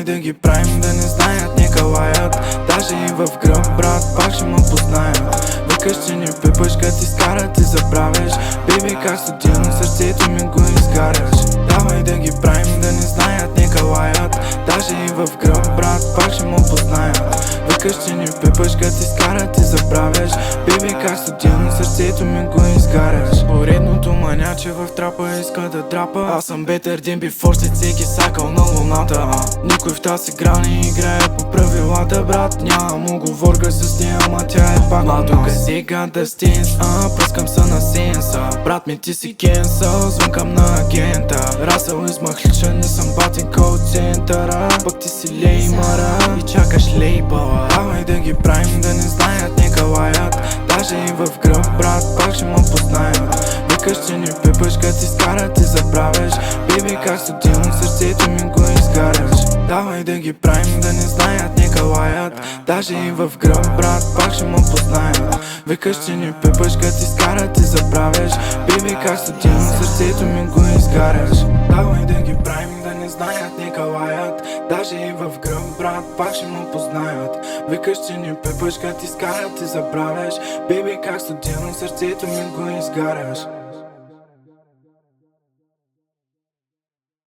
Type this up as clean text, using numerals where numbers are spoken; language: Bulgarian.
да ги правим да не знаят, нека лаят. Даже и в гръб, брат, пак ще ме познаят. Викаш, че не пипаш, като изкарат и забравяш. Биби, как студено сърцето ми го изгаряш. Давай да ги правим да не знаят, нека лаят. Даже и в гръб, брат, пак ще ме познаят. Викаш, че не пипаш, като изкарат и забравяш. Биби, как студено сърцето ми го изгаряш. Поредното маняче в трапа иска да драпа. Аз съм бетър ден бифор, след всеки сакъл на луната. Никой в тази игра не играе по правилата, брат. Нямам уговорка с нея, ама тя е пак младока. Сега да стенс, пръскам се на сенса. Брат ми, ти си кенсъл, звънкам на агента. Расъл измахличен, не съм батинка от центъра. Пък ти си леймара и чакаш лейбъла. Давай да ги правим да не знаят, нека лаят. Даже и в гръб, брат, пак ще ме познаят. Викаш, че не пипаш, като изкарат и забравяш. Биби, как студено сърцето ми го изгаряш. Давай да ги правим да не знаят, нека лаят. Даже и в гръб, брат, пак ще ме познаят. Викаш, че не пипаш, като изкарат и забравяш. Биби, как студено сърцето ми го изгаряш. Давай да ги правим да не знаят, нека лаят. Даже и в гръб, брат, пак ще ме познаят. Викаш, че не пипаш, като изкарат и забравяш. Биби, как студено сърцето ми го изгаряш.